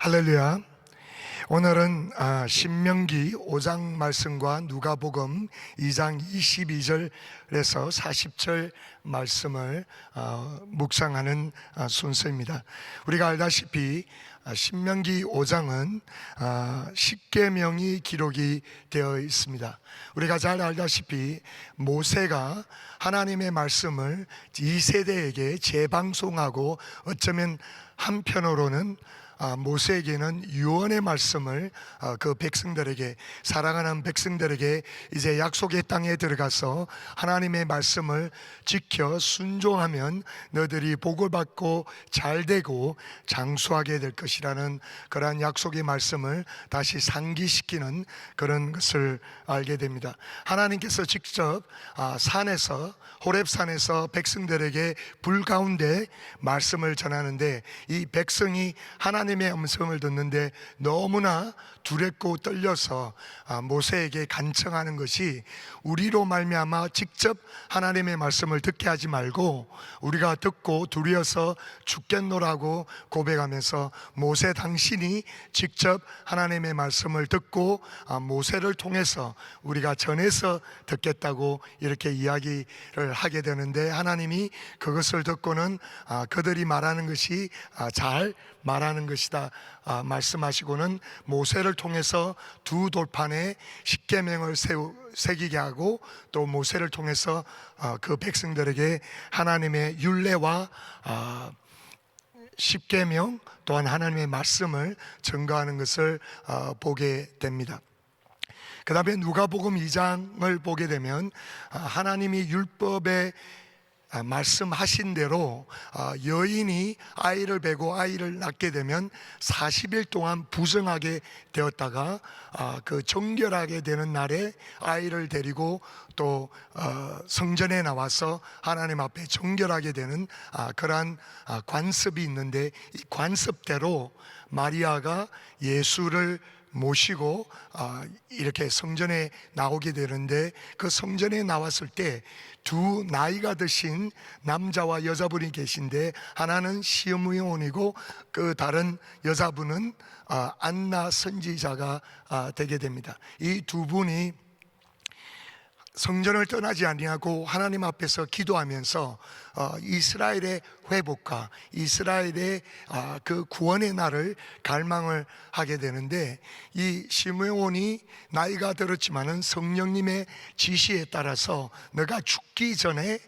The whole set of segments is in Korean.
할렐루야. 오늘은 신명기 5장 말씀과 누가복음 2장 22절에서 40절 말씀을 묵상하는 순서입니다. 우리가 알다시피 신명기 5장은 십계명이 기록이 되어 있습니다. 우리가 잘 알다시피 모세가 하나님의 말씀을 이 세대에게 재방송하고 어쩌면 한편으로는 모세에게는 유언의 말씀을 그 백성들에게, 사랑하는 백성들에게 이제 약속의 땅에 들어가서 하나님의 말씀을 지켜 순종하면 너희들이 복을 받고 잘되고 장수하게 될 것이라는 그러한 약속의 말씀을 다시 상기시키는 그런 것을 알게 됩니다. 하나님께서 직접 산에서, 호렙산에서 백성들에게 불 가운데 말씀을 전하는데, 이 백성이 하나님의 음성을 듣는데 너무나 두렵고 떨려서 모세에게 간청하는 것이, 우리로 말미암아 직접 하나님의 말씀을 듣게 하지 말고 우리가 듣고 두려워서 죽겠노라고 고백하면서, 모세 당신이 직접 하나님의 말씀을 듣고 모세를 통해서 우리가 전해서 듣겠다고 이렇게 이야기를 하게 되는데, 하나님이 그것을 듣고는 그들이 말하는 것이 잘 말하는 것이다 말씀하시고는 모세를 통해서 두 돌판에 십계명을 새기게 하고, 또 모세를 통해서 그 백성들에게 하나님의 율례와 십계명 또한 하나님의 말씀을 전가하는 것을 보게 됩니다. 그 다음에 누가복음 2장을 보게 되면 하나님이 율법에 말씀하신 대로 여인이 아이를 베고 아이를 낳게 되면 40일 동안 부정하게 되었다가 그 정결하게 되는 날에 아이를 데리고 또 성전에 나와서 하나님 앞에 정결하게 되는 그러한 관습이 있는데, 이 관습대로 마리아가 예수를 모시고 이렇게 성전에 나오게 되는데, 그 성전에 나왔을 때 두 나이가 드신 남자와 여자분이 계신데, 하나는 시므온이고 그 다른 여자분은 안나 선지자가 되게 됩니다. 이 두 분이 성전을 떠나지 아니하고 하나님 앞에서 기도하면서 이스라엘의 회복과 이스라엘의 그 구원의 날을 갈망을 하게 되는데, 이 시므온이 나이가 들었지만은 성령님의 지시에 따라서 너가 죽기 전에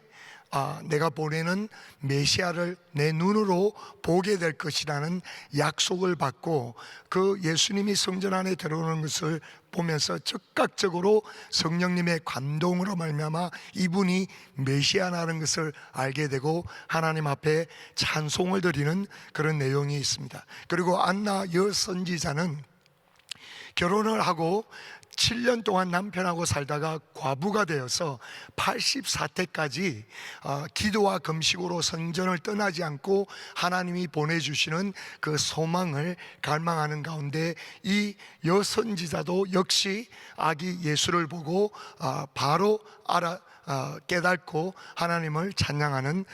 내가 보내는 메시아를 내 눈으로 보게 될 것이라는 약속을 받고, 그 예수님이 성전 안에 들어오는 것을 보면서 즉각적으로 성령님의 감동으로 말미암아 이분이 메시아라는 것을 알게 되고 하나님 앞에 찬송을 드리는 그런 내용이 있습니다. 그리고 안나 여선지자는 결혼을 하고 7년 동안 남편하고 살다가 과부가 되어서 84태까지 기도와 금식으로 성전을 떠나지 않고 하나님이 보내주시는 그 소망을 갈망하는 가운데, 이 여선지자도 역시 아기 예수를 보고 바로 깨닫고 하나님을 찬양하는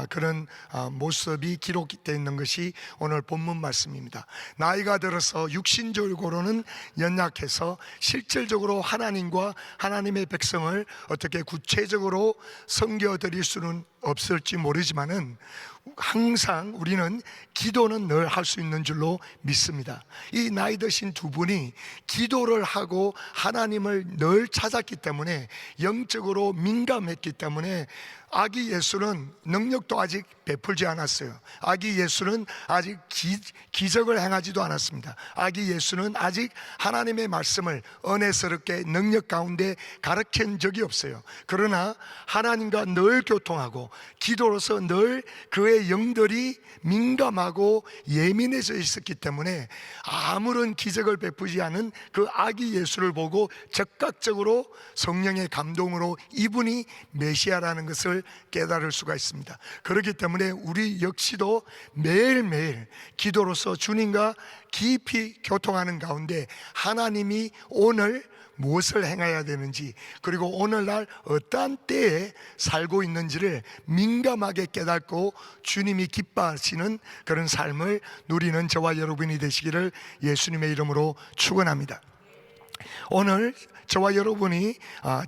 그런 모습이 기록되어 있는 것이 오늘 본문 말씀입니다. 나이가 들어서 육신적으로는 연약해서 실질적으로 하나님과 하나님의 백성을 어떻게 구체적으로 섬겨드릴 수는 없을지 모르지만은 항상 우리는 기도는 늘 할 수 있는 줄로 믿습니다. 이 나이 드신 두 분이 기도를 하고 하나님을 늘 찾았기 때문에, 영적으로 민감했기 때문에 아기 예수는 능력도 아직 베풀지 않았어요. 아기 예수는 아직 기적을 행하지도 않았습니다. 아기 예수는 아직 하나님의 말씀을 은혜스럽게 능력 가운데 가르친 적이 없어요. 그러나 하나님과 늘 교통하고 기도로서 늘 그의 영들이 민감하고 예민해져 있었기 때문에 아무런 기적을 베푸지 않은 그 아기 예수를 보고 즉각적으로 성령의 감동으로 이분이 메시아라는 것을 깨달을 수가 있습니다. 그렇기 때문에 우리 역시도 매일매일 기도로서 주님과 깊이 교통하는 가운데 하나님이 오늘 무엇을 행해야 되는지, 그리고 오늘날 어떠한 때에 살고 있는지를 민감하게 깨닫고 주님이 기뻐하시는 그런 삶을 누리는 저와 여러분이 되시기를 예수님의 이름으로 축원합니다. 오늘 저와 여러분이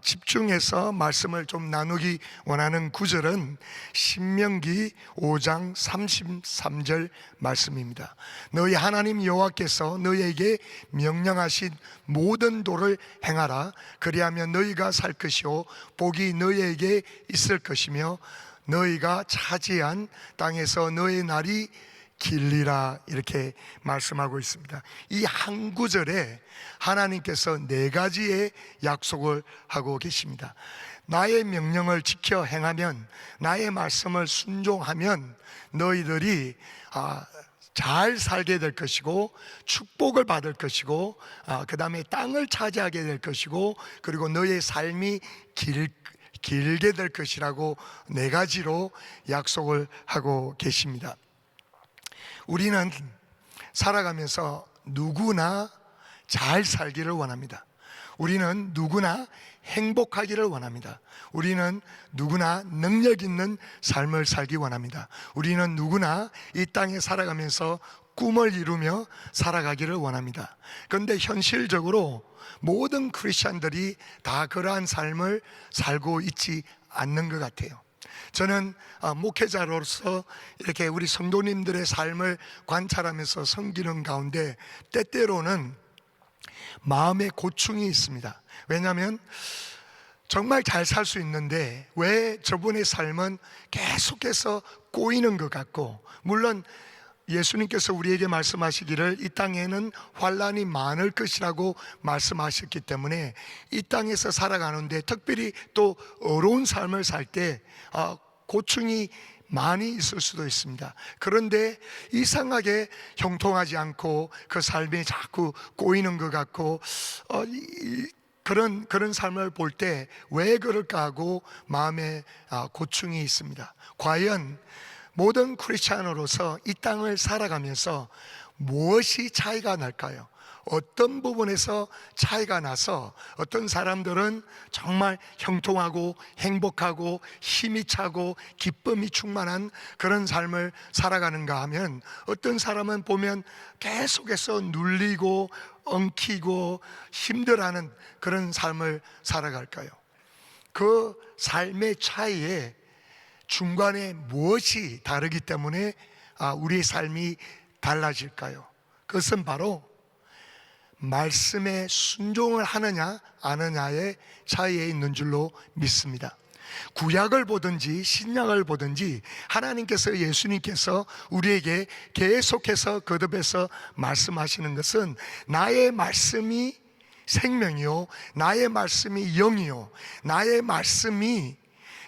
집중해서 말씀을 좀 나누기 원하는 구절은 신명기 5장 33절 말씀입니다. 너희 하나님 여호와께서 너희에게 명령하신 모든 도를 행하라. 그리하면 너희가 살 것이요 복이 너희에게 있을 것이며 너희가 차지한 땅에서 너희 날이 길리라, 이렇게 말씀하고 있습니다. 이 한 구절에 하나님께서 네 가지의 약속을 하고 계십니다. 나의 명령을 지켜 행하면, 나의 말씀을 순종하면 너희들이 잘 살게 될 것이고 축복을 받을 것이고 그 다음에 땅을 차지하게 될 것이고, 그리고 너의 삶이 길게 될 것이라고 네 가지로 약속을 하고 계십니다. 우리는 살아가면서 누구나 잘 살기를 원합니다. 우리는 누구나 행복하기를 원합니다. 우리는 누구나 능력 있는 삶을 살기 원합니다. 우리는 누구나 이 땅에 살아가면서 꿈을 이루며 살아가기를 원합니다. 그런데 현실적으로 모든 크리스찬들이 다 그러한 삶을 살고 있지 않는 것 같아요. 저는 목회자로서 이렇게 우리 성도님들의 삶을 관찰하면서 섬기는 가운데 때때로는 마음의 고충이 있습니다. 왜냐하면 정말 잘 살 수 있는데 왜 저분의 삶은 계속해서 꼬이는 것 같고, 물론 예수님께서 우리에게 말씀하시기를 이 땅에는 환난이 많을 것이라고 말씀하셨기 때문에 이 땅에서 살아가는데, 특별히 또 어려운 삶을 살 때 고충이 많이 있을 수도 있습니다. 그런데 이상하게 형통하지 않고 그 삶이 자꾸 꼬이는 것 같고 그런 삶을 볼 때 왜 그럴까 하고 마음에 고충이 있습니다. 과연 모든 크리스찬으로서 이 땅을 살아가면서 무엇이 차이가 날까요? 어떤 부분에서 차이가 나서 어떤 사람들은 정말 형통하고 행복하고 힘이 차고 기쁨이 충만한 그런 삶을 살아가는가 하면, 어떤 사람은 보면 계속해서 눌리고 엉키고 힘들어하는 그런 삶을 살아갈까요? 그 삶의 차이에 중간에 무엇이 다르기 때문에 우리의 삶이 달라질까요? 그것은 바로 말씀에 순종을 하느냐 안 하느냐의 차이에 있는 줄로 믿습니다. 구약을 보든지 신약을 보든지 하나님께서, 예수님께서 우리에게 계속해서 거듭해서 말씀하시는 것은 나의 말씀이 생명이요 나의 말씀이 영이요 나의 말씀이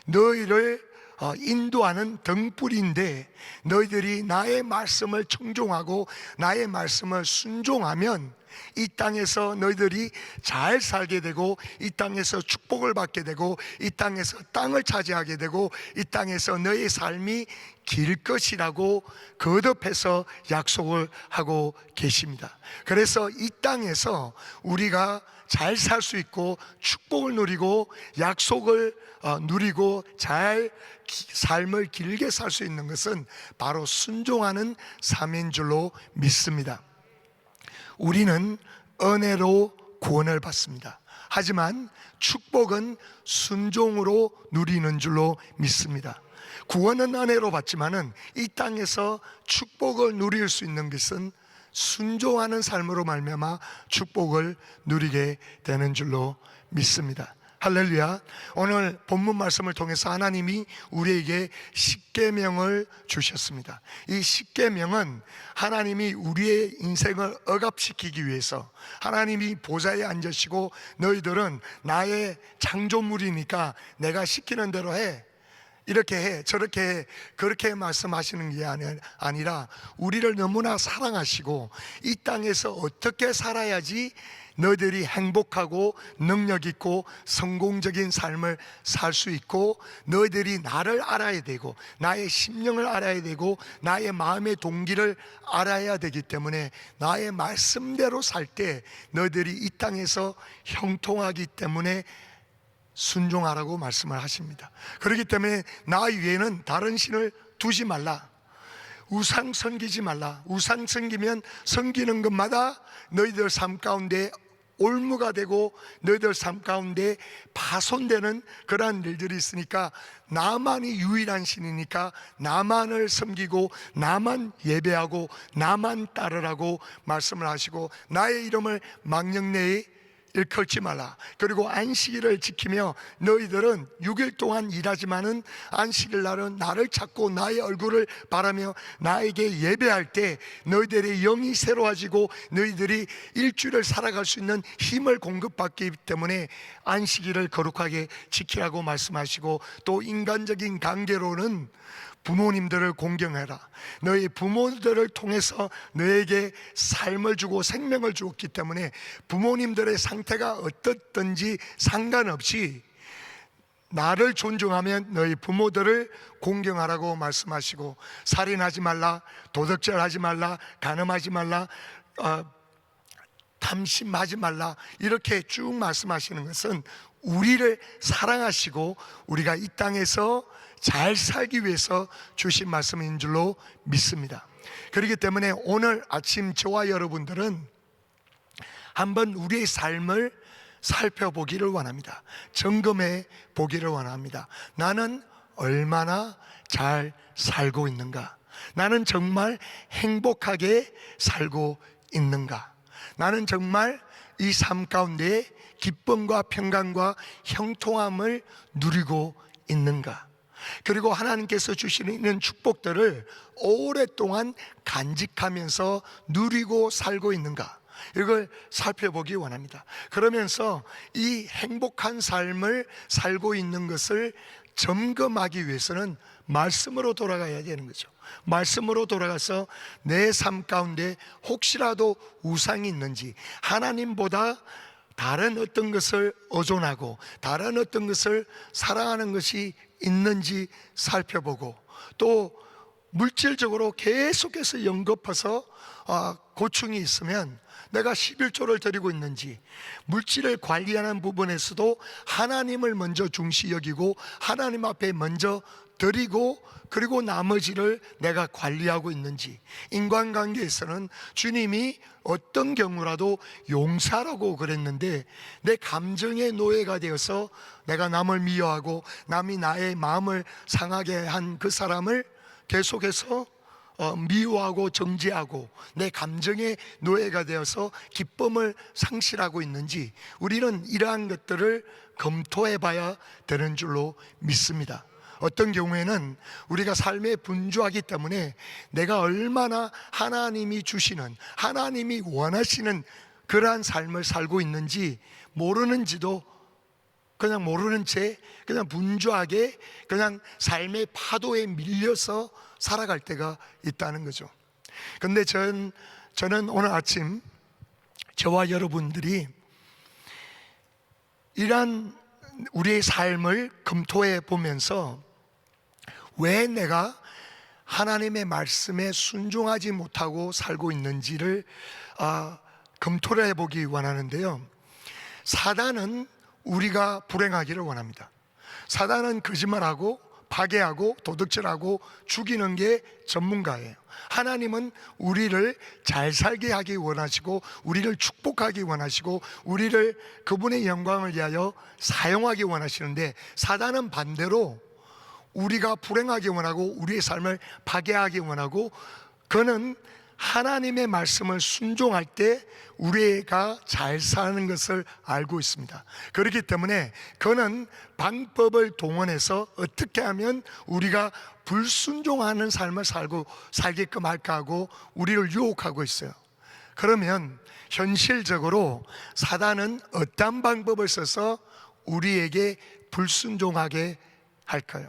너희를 인도하는 등불인데, 너희들이 나의 말씀을 청종하고 나의 말씀을 순종하면 이 땅에서 너희들이 잘 살게 되고 이 땅에서 축복을 받게 되고 이 땅에서 땅을 차지하게 되고 이 땅에서 너의 삶이 길 것이라고 거듭해서 약속을 하고 계십니다. 그래서 이 땅에서 우리가 잘 살 수 있고 축복을 누리고 약속을 누리고 잘 삶을 길게 살 수 있는 것은 바로 순종하는 삶인 줄로 믿습니다. 우리는 은혜로 구원을 받습니다. 하지만 축복은 순종으로 누리는 줄로 믿습니다. 구원은 은혜로 받지만은 이 땅에서 축복을 누릴 수 있는 것은 순종하는 삶으로 말미암아 축복을 누리게 되는 줄로 믿습니다. 할렐루야. 오늘 본문 말씀을 통해서 하나님이 우리에게 십계명을 주셨습니다. 이 십계명은 하나님이 우리의 인생을 억압시키기 위해서, 하나님이 보좌에 앉으시고 너희들은 나의 창조물이니까 내가 시키는 대로 해, 이렇게 해, 저렇게 해, 그렇게 말씀하시는 게 아니라 우리를 너무나 사랑하시고 이 땅에서 어떻게 살아야지 너희들이 행복하고 능력 있고 성공적인 삶을 살 수 있고, 너희들이 나를 알아야 되고 나의 심령을 알아야 되고 나의 마음의 동기를 알아야 되기 때문에 나의 말씀대로 살 때 너희들이 이 땅에서 형통하기 때문에 순종하라고 말씀을 하십니다. 그렇기 때문에 나 위에는 다른 신을 두지 말라, 우상 섬기지 말라. 우상 섬기면 섬기는 것마다 너희들 삶 가운데 올무가 되고 너희들 삶 가운데 파손되는 그러한 일들이 있으니까, 나만이 유일한 신이니까 나만을 섬기고 나만 예배하고 나만 따르라고 말씀을 하시고, 나의 이름을 망령내에 일컬지 말라. 그리고 안식일을 지키며 너희들은 6일 동안 일하지만은 안식일 날은 나를 찾고 나의 얼굴을 바라며 나에게 예배할 때 너희들의 영이 새로워지고 너희들이 일주일을 살아갈 수 있는 힘을 공급받기 때문에 안식일을 거룩하게 지키라고 말씀하시고, 또 인간적인 관계로는 부모님들을 공경해라. 너희 부모들을 통해서 너에게 삶을 주고 생명을 주었기 때문에 부모님들의 상태가 어떻든지 상관없이 나를 존중하면 너희 부모들을 공경하라고 말씀하시고, 살인하지 말라, 도덕질하지 말라, 간음하지 말라, 탐심하지 말라, 이렇게 쭉 말씀하시는 것은 우리를 사랑하시고 우리가 이 땅에서 잘 살기 위해서 주신 말씀인 줄로 믿습니다. 그렇기 때문에 오늘 아침 저와 여러분들은 한번 우리의 삶을 살펴보기를 원합니다. 점검해 보기를 원합니다. 나는 얼마나 잘 살고 있는가? 나는 정말 행복하게 살고 있는가? 나는 정말 이 삶 가운데 기쁨과 평강과 형통함을 누리고 있는가? 그리고 하나님께서 주시는 축복들을 오랫동안 간직하면서 누리고 살고 있는가? 이걸 살펴보기 원합니다. 그러면서 이 행복한 삶을 살고 있는 것을 점검하기 위해서는 말씀으로 돌아가야 되는 거죠. 말씀으로 돌아가서 내 삶 가운데 혹시라도 우상이 있는지, 하나님보다 다른 어떤 것을 의존하고 다른 어떤 것을 사랑하는 것이 있는지 살펴보고, 또 물질적으로 계속해서 연급해서 고충이 있으면 내가 11조를 드리고 있는지, 물질을 관리하는 부분에서도 하나님을 먼저 중시 여기고 하나님 앞에 먼저 드리고 그리고 나머지를 내가 관리하고 있는지, 인간관계에서는 주님이 어떤 경우라도 용서하라고 그랬는데 내 감정의 노예가 되어서 내가 남을 미워하고 남이 나의 마음을 상하게 한 그 사람을 계속해서 미워하고 정죄하고 내 감정의 노예가 되어서 기쁨을 상실하고 있는지, 우리는 이러한 것들을 검토해 봐야 되는 줄로 믿습니다. 어떤 경우에는 우리가 삶에 분주하기 때문에 내가 얼마나 하나님이 주시는, 하나님이 원하시는 그러한 삶을 살고 있는지 모르는지도 그냥 모르는 채 그냥 분주하게 그냥 삶의 파도에 밀려서 살아갈 때가 있다는 거죠. 그런데 저는 오늘 아침 저와 여러분들이 이러한 우리의 삶을 검토해 보면서 왜 내가 하나님의 말씀에 순종하지 못하고 살고 있는지를 검토를 해보기 원하는데요. 사단은 우리가 불행하기를 원합니다. 사단은 거짓말하고 파괴하고 도둑질하고 죽이는 게 전문가예요. 하나님은 우리를 잘 살게 하기 원하시고 우리를 축복하기 원하시고 우리를 그분의 영광을 위하여 사용하기 원하시는데, 사단은 반대로 우리가 불행하기 원하고 우리의 삶을 파괴하기 원하고, 그는 하나님의 말씀을 순종할 때 우리가 잘 사는 것을 알고 있습니다. 그렇기 때문에 그는 방법을 동원해서 어떻게 하면 우리가 불순종하는 삶을 살게끔 할까 하고 우리를 유혹하고 있어요. 그러면 현실적으로 사단은 어떤 방법을 써서 우리에게 불순종하게 할까요?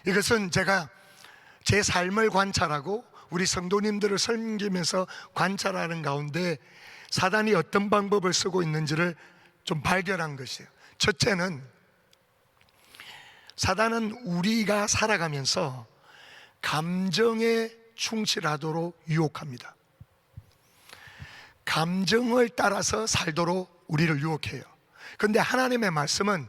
이것은 제가 제 삶을 관찰하고 우리 성도님들을 섬기면서 관찰하는 가운데 사단이 어떤 방법을 쓰고 있는지를 좀 발견한 것이에요. 첫째는, 사단은 우리가 살아가면서 감정에 충실하도록 유혹합니다. 감정을 따라서 살도록 우리를 유혹해요. 그런데 하나님의 말씀은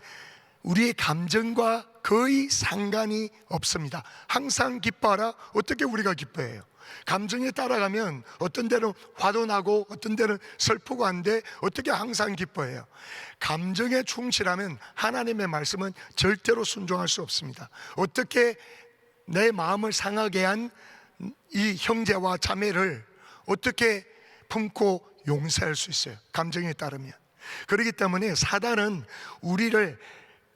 우리의 감정과 거의 상관이 없습니다. 항상 기뻐하라. 어떻게 우리가 기뻐해요? 감정에 따라가면 어떤 때는 화도 나고 어떤 때는 슬프고 한데 어떻게 항상 기뻐해요? 감정에 충실하면 하나님의 말씀은 절대로 순종할 수 없습니다. 어떻게 내 마음을 상하게 한 이 형제와 자매를 어떻게 품고 용서할 수 있어요? 감정에 따르면. 그렇기 때문에 사단은 우리를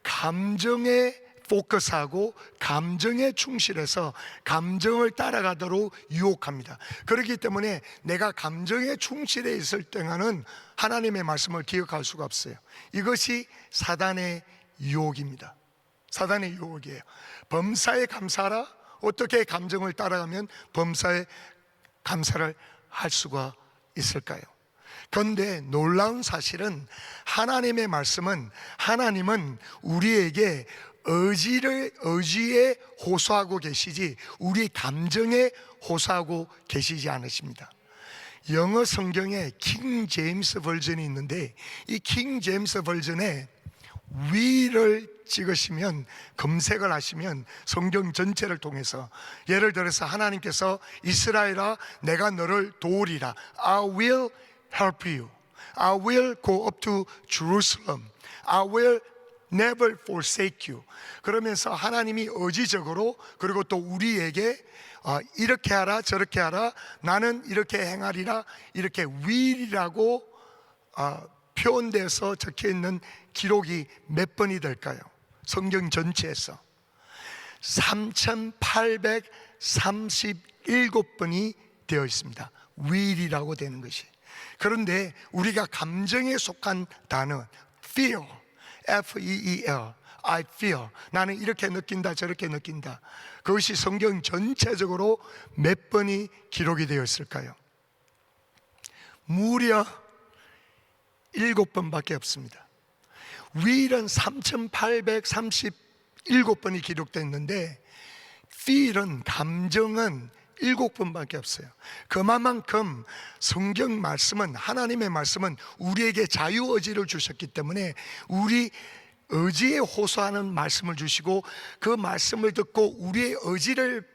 감정에 포커스하고 감정에 충실해서 감정을 따라가도록 유혹합니다. 그렇기 때문에 내가 감정에 충실해 있을 때는 하나님의 말씀을 기억할 수가 없어요. 이것이 사단의 유혹입니다. 사단의 유혹이에요. 범사에 감사하라. 어떻게 감정을 따라가면 범사에 감사를 할 수가 있을까요? 그런데 놀라운 사실은 하나님의 말씀은, 하나님은 우리에게 의지에 호소하고 계시지 우리 감정에 호소하고 계시지 않으십니다. 영어 성경에 킹 제임스 버전이 있는데 이 킹 제임스 버전에 위를 찍으시면, 검색을 하시면 성경 전체를 통해서, 예를 들어서 하나님께서 이스라엘아 내가 너를 도우리라, I will help you, I will go up to Jerusalem, I will never forsake you. 그러면서 하나님이 의지적으로, 그리고 또 우리에게 이렇게 하라 저렇게 하라, 나는 이렇게 행하리라, 이렇게 will이라고 표현돼서 적혀있는 기록이 몇 번이 될까요? 성경 전체에서 3837번이 되어 있습니다. will이라고 되는 것이. 그런데 우리가 감정에 속한 단어 feel, F-E-E-L, I feel, 나는 이렇게 느낀다 저렇게 느낀다, 그것이 성경 전체적으로 몇 번이 기록이 되어 있을까요? 무려 7번밖에 없습니다. will은 3837번이 기록되어 있는데 feel은, 감정은 7번밖에 없어요. 그만큼 성경 말씀은, 하나님의 말씀은 우리에게 자유의지를 주셨기 때문에 우리 의지에 호소하는 말씀을 주시고, 그 말씀을 듣고 우리의 의지를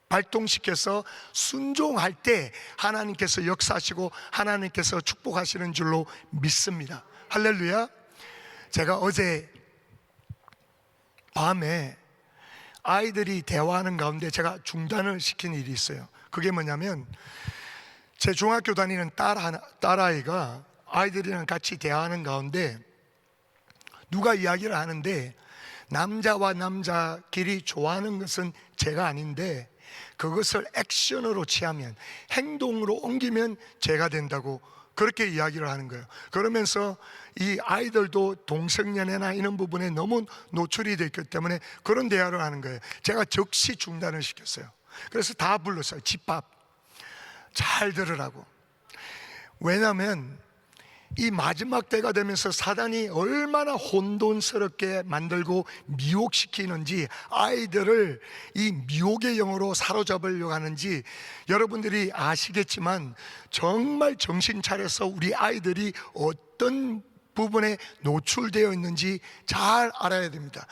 발동시켜서 순종할 때 하나님께서 역사하시고 하나님께서 축복하시는 줄로 믿습니다. 할렐루야. 제가 어제 밤에 아이들이 대화하는 가운데 제가 중단을 시킨 일이 있어요. 그게 뭐냐면, 제 중학교 다니는 딸아이가 아이들이랑 같이 대화하는 가운데 누가 이야기를 하는데, 남자와 남자끼리 좋아하는 것은 제가 아닌데 그것을 액션으로 취하면, 행동으로 옮기면 죄가 된다고 그렇게 이야기를 하는 거예요. 그러면서 이 아이들도 동성연애나 이런 부분에 너무 노출이 되어 있기 때문에 그런 대화를 하는 거예요. 제가 즉시 중단을 시켰어요. 그래서 다 불렀어요. 집합 잘 들으라고. 왜냐하면 이 마지막 때가 되면서 사단이 얼마나 혼돈스럽게 만들고 미혹시키는지, 아이들을 이 미혹의 영으로 사로잡으려고 하는지 여러분들이 아시겠지만, 정말 정신 차려서 우리 아이들이 어떤 부분에 노출되어 있는지 잘 알아야 됩니다.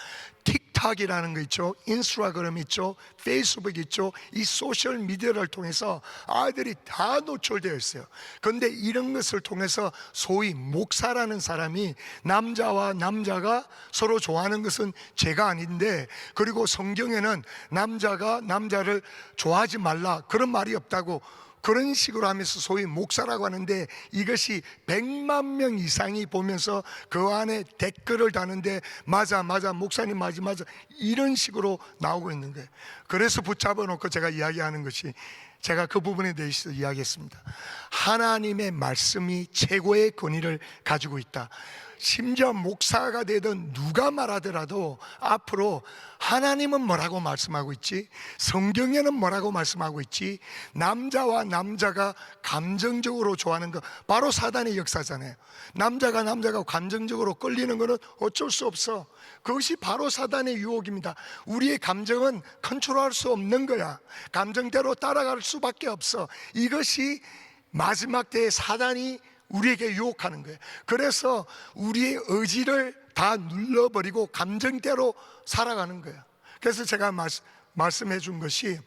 틱톡이라는 거 있죠, 인스타그램 있죠, 페이스북 있죠. 이 소셜 미디어를 통해서 아이들이 다 노출되어 있어요. 그런데 이런 것을 통해서 소위 목사라는 사람이, 남자와 남자가 서로 좋아하는 것은 죄가 아닌데, 그리고 성경에는 남자가 남자를 좋아하지 말라 그런 말이 없다고 그런 식으로 하면서 소위 목사라고 하는데, 이것이 100만 명 이상이 보면서 그 안에 댓글을 다는데 맞아 목사님 맞아 이런 식으로 나오고 있는 거예요. 그래서 붙잡아 놓고 제가 이야기하는 것이, 제가 그 부분에 대해서 이야기했습니다. 하나님의 말씀이 최고의 권위를 가지고 있다. 심지어 목사가 되든 누가 말하더라도 앞으로 하나님은 뭐라고 말씀하고 있지? 성경에는 뭐라고 말씀하고 있지? 남자와 남자가 감정적으로 좋아하는 거 바로 사단의 역사잖아요. 남자가 감정적으로 끌리는 거는 어쩔 수 없어. 그것이 바로 사단의 유혹입니다. 우리의 감정은 컨트롤할 수 없는 거야. 감정대로 따라갈 수밖에 없어. 이것이 마지막 때에 사단이 우리에게 유혹하는 거예요. 그래서 우리의 의지를 다 눌러버리고 감정대로 살아가는 거예요. 그래서 제가 말씀해 준 것이,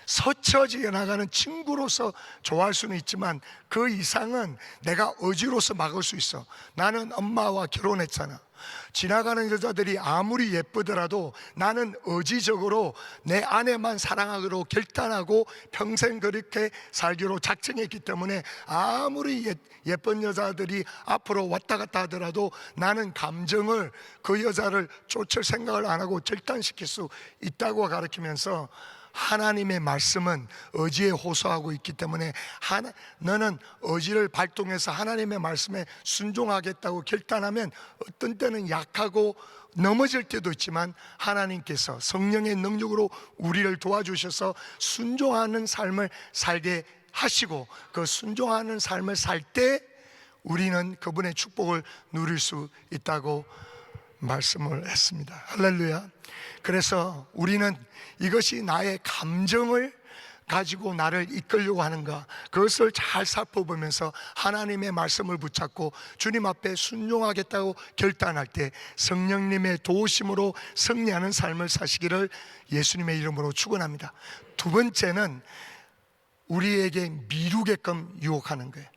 스쳐 지나가는 친구로서 좋아할 수는 있지만 그 이상은 내가 의지로서 막을 수 있어. 나는 엄마와 결혼했잖아. 지나가는 여자들이 아무리 예쁘더라도 나는 의지적으로 내 아내만 사랑하기로 결단하고 평생 그렇게 살기로 작정했기 때문에 아무리 예쁜 여자들이 앞으로 왔다 갔다 하더라도 나는 감정을, 그 여자를 쫓을 생각을 안 하고 절단시킬 수 있다고 가르치면서, 하나님의 말씀은 의지에 호소하고 있기 때문에 너는 의지를 발동해서 하나님의 말씀에 순종하겠다고 결단하면 어떤 때는 약하고 넘어질 때도 있지만 하나님께서 성령의 능력으로 우리를 도와주셔서 순종하는 삶을 살게 하시고, 그 순종하는 삶을 살 때 우리는 그분의 축복을 누릴 수 있다고 말씀을 했습니다. 할렐루야. 그래서 우리는 이것이 나의 감정을 가지고 나를 이끌려고 하는가, 그것을 잘 살펴보면서 하나님의 말씀을 붙잡고 주님 앞에 순종하겠다고 결단할 때 성령님의 도우심으로 승리하는 삶을 사시기를 예수님의 이름으로 축원합니다. 두 번째는 우리에게 미루게끔 유혹하는 거예요.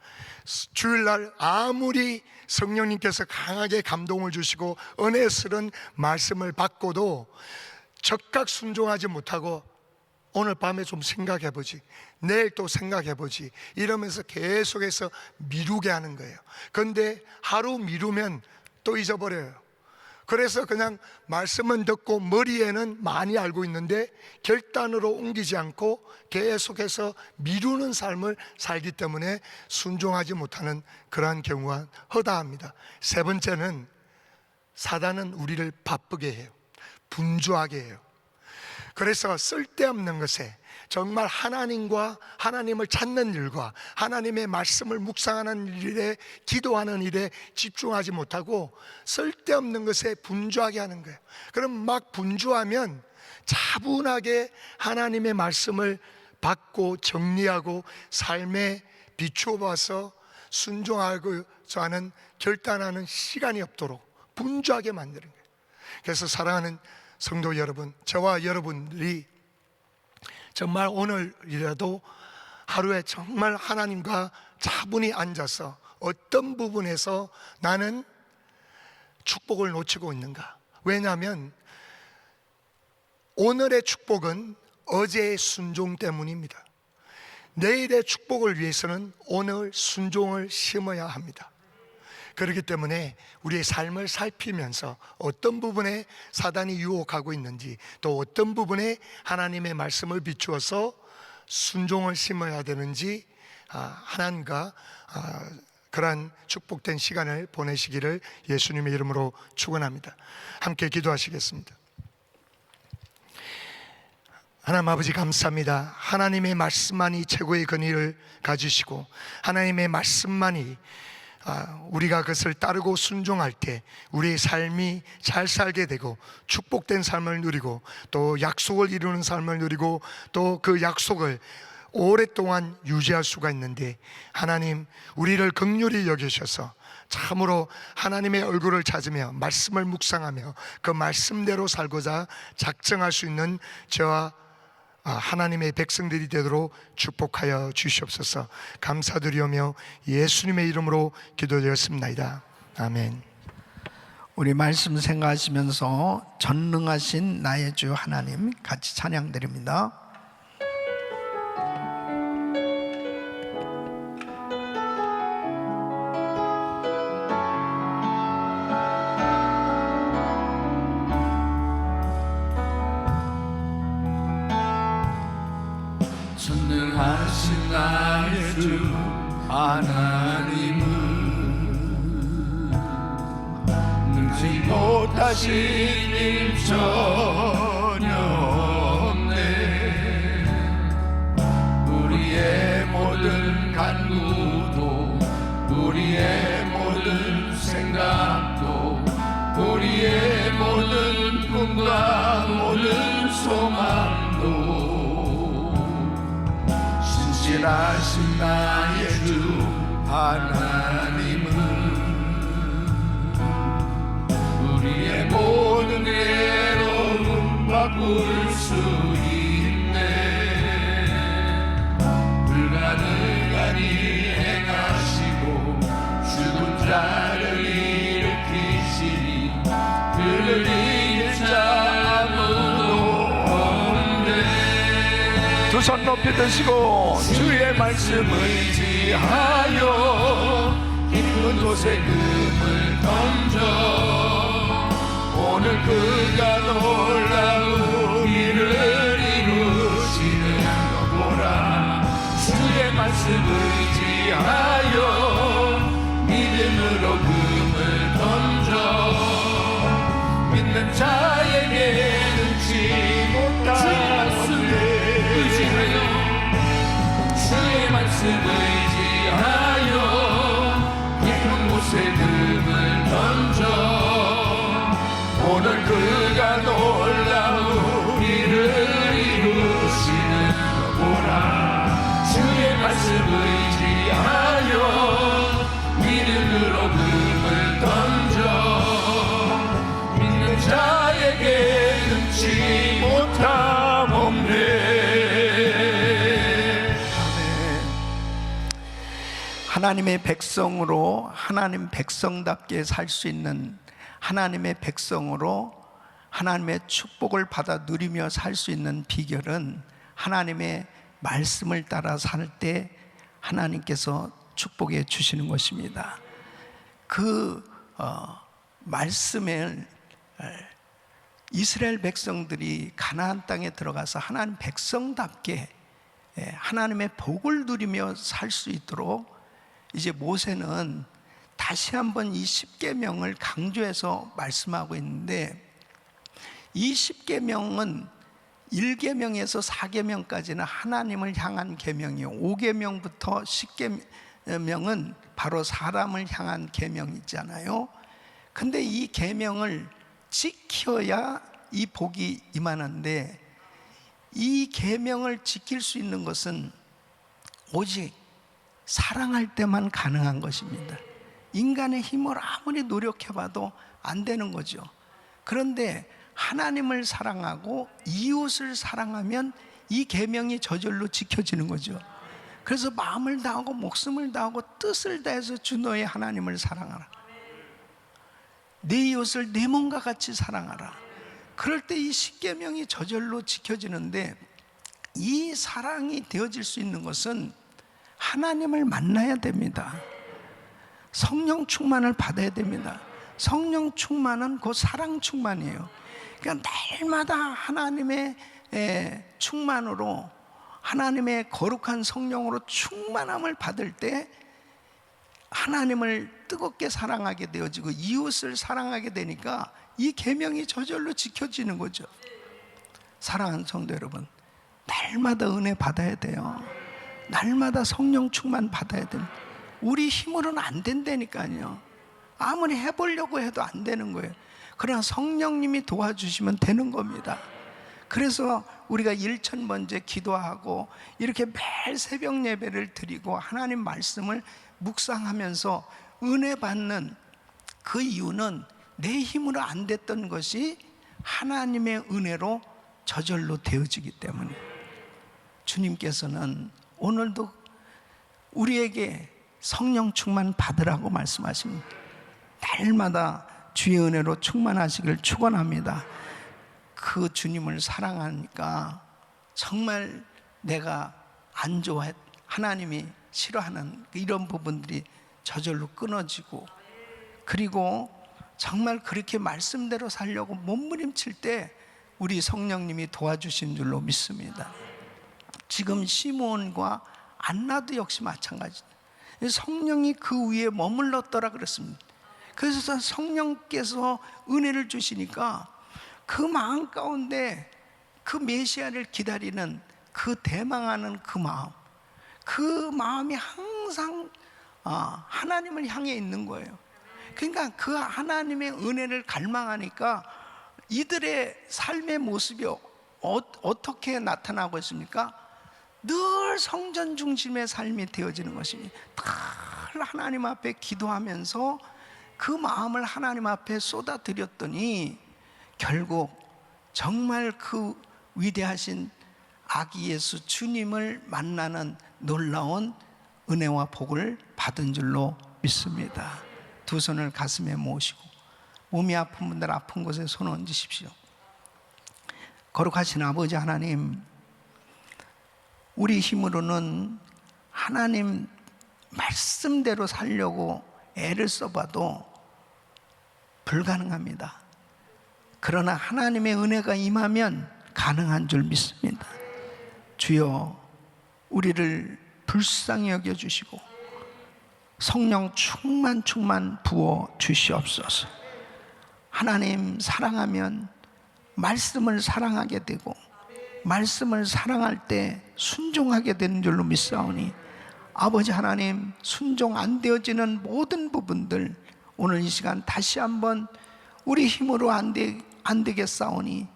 주일날 아무리 성령님께서 강하게 감동을 주시고 은혜스러운 말씀을 받고도 적각 순종하지 못하고 오늘 밤에 좀 생각해보지, 내일 또 생각해보지 이러면서 계속해서 미루게 하는 거예요. 그런데 하루 미루면 또 잊어버려요. 그래서 그냥 말씀은 듣고 머리에는 많이 알고 있는데 결단으로 옮기지 않고 계속해서 미루는 삶을 살기 때문에 순종하지 못하는 그러한 경우가 허다합니다. 세 번째는 사단은 우리를 바쁘게 해요. 분주하게 해요. 그래서 쓸데없는 것에, 정말 하나님과 하나님을 찾는 일과 하나님의 말씀을 묵상하는 일에, 기도하는 일에 집중하지 못하고 쓸데없는 것에 분주하게 하는 거예요. 그럼 막 분주하면 차분하게 하나님의 말씀을 받고 정리하고 삶에 비추어 봐서 순종하고자 하는, 결단하는 시간이 없도록 분주하게 만드는 거예요. 그래서 사랑하는 성도 여러분, 저와 여러분들이 정말 오늘이라도 하루에 정말 하나님과 차분히 앉아서 어떤 부분에서 나는 축복을 놓치고 있는가. 왜냐하면 오늘의 축복은 어제의 순종 때문입니다. 내일의 축복을 위해서는 오늘 순종을 심어야 합니다. 그렇기 때문에 우리의 삶을 살피면서 어떤 부분에 사단이 유혹하고 있는지, 또 어떤 부분에 하나님의 말씀을 비추어서 순종을 심어야 되는지 하나님과 그러한 축복된 시간을 보내시기를 예수님의 이름으로 축원합니다. 함께 기도하시겠습니다. 하나님 아버지 감사합니다. 하나님의 말씀만이 최고의 권위를 가지시고 하나님의 말씀만이 우리가 그것을 따르고 순종할 때 우리의 삶이 잘 살게 되고 축복된 삶을 누리고 또 약속을 이루는 삶을 누리고 또 그 약속을 오랫동안 유지할 수가 있는데, 하나님 우리를 긍휼히 여기셔서 참으로 하나님의 얼굴을 찾으며 말씀을 묵상하며 그 말씀대로 살고자 작정할 수 있는 저와 하나님의 백성들이 되도록 축복하여 주시옵소서. 감사드리오며 예수님의 이름으로 기도드렸습니다. 아멘. 우리 말씀 생각하시면서 전능하신 나의 주 하나님 같이 찬양드립니다. 전능하신 나의 주 하나님은 능지 못하신 일 전혀 없네. 우리의 모든 간구도 우리의 모든 생각도 우리의 모든 꿈과 모든 소망도 신실하신 나의 주 하나님은 우리의 모든 괴로움 바꿀 수 있네. 불가능한 일 행하시고 죽은 자를 일으키시니 그를 이길 자 아무도 없네. 두 손 높이 드시고 주의 말씀을 의지하여 깊은 곳에 금을 던져 오늘 그가 놀라운 일을 이루시는 것 보라. 주의 말씀 의지하여 믿음으로 금을 던져 믿는 자에게 능치 못할 없네. 의지하여 주의 말씀 의지하여 깊은 곳에 금을 던져 오늘 그가 놀라운 일을 이루시는 것 보라. 주의 말씀 의지하여 믿음으로 금을 던져 믿는 자에게 능치 못함 없네. 하나님의 백성으로 하나님 백성답게 살 수 있는 하나님의 백성으로 하나님의 축복을 받아 누리며 살 수 있는 비결은 하나님의 말씀을 따라 살 때 하나님께서 축복해 주시는 것입니다. 그 말씀을 이스라엘 백성들이 가나안 땅에 들어가서 하나님 백성답게 하나님의 복을 누리며 살 수 있도록 이제 모세는 다시 한번 이 십계명을 강조해서 말씀하고 있는데, 이 십계명은 1계명에서 4계명까지는 하나님을 향한 계명이요, 5계명부터 10계명은 바로 사람을 향한 계명이 있잖아요. 근데 이 계명을 지켜야 이 복이 임하는데, 이 계명을 지킬 수 있는 것은 오직 사랑할 때만 가능한 것입니다. 인간의 힘을 아무리 노력해봐도 안 되는 거죠. 그런데 하나님을 사랑하고 이웃을 사랑하면 이 계명이 저절로 지켜지는 거죠. 그래서 마음을 다하고 목숨을 다하고 뜻을 다해서 주 너의 하나님을 사랑하라. 내 이웃을 내 몸과 같이 사랑하라. 그럴 때 이 십계명이 저절로 지켜지는데, 이 사랑이 되어질 수 있는 것은 하나님을 만나야 됩니다. 성령 충만을 받아야 됩니다. 성령 충만은 곧 사랑 충만이에요. 그러니까 날마다 하나님의 충만으로, 하나님의 거룩한 성령으로 충만함을 받을 때 하나님을 뜨겁게 사랑하게 되어지고 이웃을 사랑하게 되니까 이 계명이 저절로 지켜지는 거죠. 사랑하는 성도 여러분, 날마다 은혜 받아야 돼요. 날마다 성령 충만 받아야 됩니다. 우리 힘으로는 안 된다니까요. 아무리 해보려고 해도 안 되는 거예요. 그러나 성령님이 도와주시면 되는 겁니다. 그래서 우리가 일천 번째 기도하고 이렇게 매일 새벽 예배를 드리고 하나님 말씀을 묵상하면서 은혜 받는 그 이유는 내 힘으로 안 됐던 것이 하나님의 은혜로 저절로 되어지기 때문에, 주님께서는 오늘도 우리에게 성령 충만 받으라고 말씀하십니다. 날마다 주의 은혜로 충만하시길 축원합니다. 그 주님을 사랑하니까 정말 내가 안 좋아해, 하나님이 싫어하는 이런 부분들이 저절로 끊어지고, 그리고 정말 그렇게 말씀대로 살려고 몸부림칠 때 우리 성령님이 도와주신 줄로 믿습니다. 지금 시므온과 안나도 역시 마찬가지. 성령이 그 위에 머물렀더라 그랬습니다. 그래서 성령께서 은혜를 주시니까 그 마음 가운데 그 메시아를 기다리는 그 대망하는 그 마음이 항상 하나님을 향해 있는 거예요. 그러니까 그 하나님의 은혜를 갈망하니까 이들의 삶의 모습이 어떻게 나타나고 있습니까? 늘 성전 중심의 삶이 되어지는 것입니다. 늘 하나님 앞에 기도하면서 그 마음을 하나님 앞에 쏟아드렸더니 결국 정말 그 위대하신 아기 예수 주님을 만나는 놀라운 은혜와 복을 받은 줄로 믿습니다. 두 손을 가슴에 모으시고 몸이 아픈 분들 아픈 곳에 손 얹으십시오. 거룩하신 아버지 하나님, 우리 힘으로는 하나님 말씀대로 살려고 애를 써봐도 불가능합니다. 그러나 하나님의 은혜가 임하면 가능한 줄 믿습니다. 주여, 우리를 불쌍히 여겨주시고 성령 충만 부어 주시옵소서. 하나님 사랑하면 말씀을 사랑하게 되고 말씀을 사랑할 때 순종하게 되는 줄로 믿사오니 아버지 하나님, 순종 안 되어지는 모든 부분들 오늘 이 시간 다시 한번 우리 힘으로 안 되겠사오니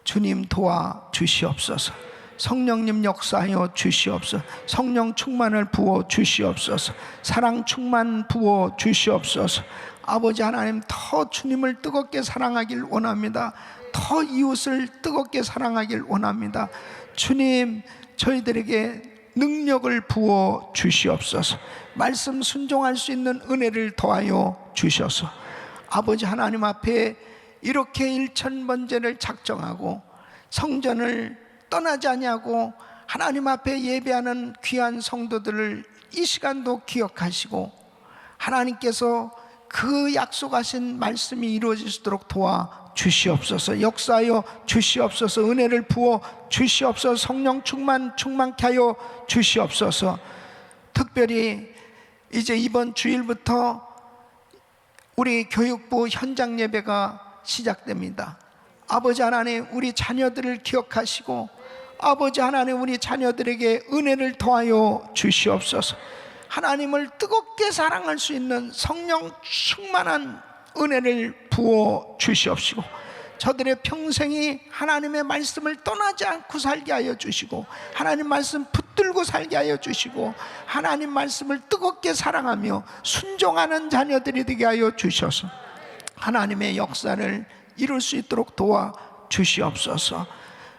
주님 도와주시옵소서. 성령님 역사하여 주시옵소서. 성령 충만을 부어 주시옵소서. 사랑 충만 부어 주시옵소서. 아버지 하나님, 더 주님을 뜨겁게 사랑하길 원합니다. 더 이웃을 뜨겁게 사랑하길 원합니다. 주님, 저희들에게 능력을 부어 주시옵소서. 말씀 순종할 수 있는 은혜를 더하여 주셔서 아버지 하나님 앞에 이렇게 일천번제를 작정하고 성전을 떠나지 아니하고 하나님 앞에 예배하는 귀한 성도들을 이 시간도 기억하시고 하나님께서 그 약속하신 말씀이 이루어지도록 도와 주시옵소서. 역사하여 주시옵소서. 은혜를 부어 주시옵소서. 성령 충만케 하여 주시옵소서. 특별히 이제 이번 주일부터 우리 교육부 현장 예배가 시작됩니다. 아버지 하나님, 우리 자녀들을 기억하시고 아버지 하나님, 우리 자녀들에게 은혜를 더하여 주시옵소서. 하나님을 뜨겁게 사랑할 수 있는 성령 충만한 은혜를 부어 주시옵시고 저들의 평생이 하나님의 말씀을 떠나지 않고 살게 하여 주시고 하나님 말씀 붙들고 살게 하여 주시고 하나님 말씀을 뜨겁게 사랑하며 순종하는 자녀들이 되게 하여 주셔서 하나님의 역사를 이룰 수 있도록 도와 주시옵소서.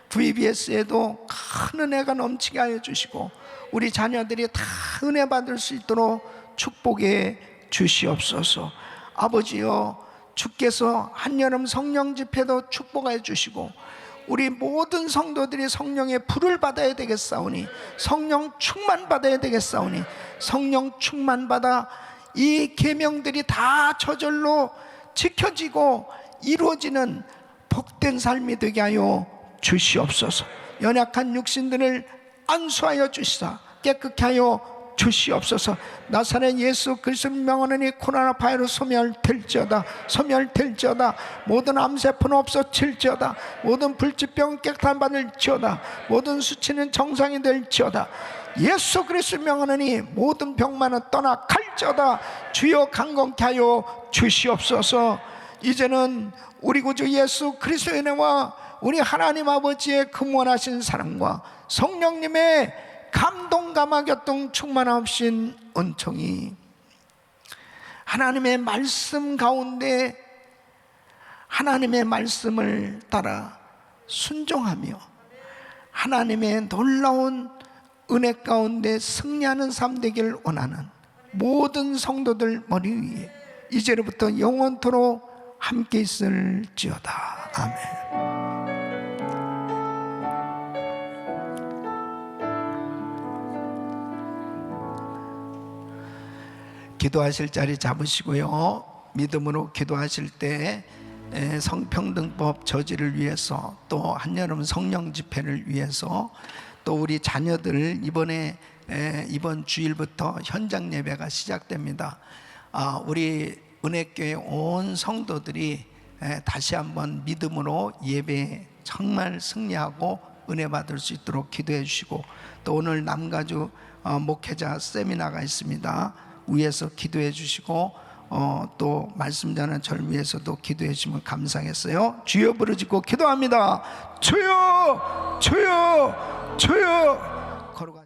VBS에도 큰 은혜가 넘치게 하여 주시고 우리 자녀들이 다 은혜 받을 수 있도록 축복해 주시옵소서. 아버지여, 주께서 한여름 성령 집회도 축복해 주시고 우리 모든 성도들이 성령의 불을 받아야 되겠사오니 성령 충만 받아야 되겠사오니 성령 충만 받아 이 계명들이 다 저절로 지켜지고 이루어지는 복된 삶이 되게 하여 주시옵소서. 연약한 육신들을 안수하여 주시사 깨끗게 하여 주시옵소서. 나사렛 예수 그리스도 명하노니 코로나 바이러스 소멸될지어다. 모든 암세포는 없어질지어다. 모든 불치병은 깨끗한 받을지어다. 모든 수치는 정상이 될지어다. 예수 그리스도 명하노니 모든 병만은 떠나갈지어다. 주여 강건케 하여 주시옵소서. 이제는 우리 구주 예수 그리스도의 은혜와 우리 하나님 아버지의 근원하신 사랑과 성령님의 감동 감화교통 충만하신 은총이 하나님의 말씀 가운데 하나님의 말씀을 따라 순종하며 하나님의 놀라운 은혜 가운데 승리하는 삶 되기를 원하는 모든 성도들 머리 위에 이제로부터 영원토록 함께 있을지어다. 아멘. 기도하실 자리 잡으시고요. 믿음으로 기도하실 때 성평등법 저지를 위해서 또 한여름 성령 집회를 위해서 또 우리 자녀들 이번에 이번 주일부터 현장 예배가 시작됩니다. 우리 은혜교회 온 성도들이 다시 한번 믿음으로 예배 정말 승리하고 은혜 받을 수 있도록 기도해 주시고, 또 오늘 남가주 목회자 세미나가 있습니다. 위에서 기도해 주시고 또 말씀 전하는 저를 위해서도 기도해 주시면 감사하겠어요. 주여 부르짖고 기도합니다. 주여 주여 주여. 걸어가.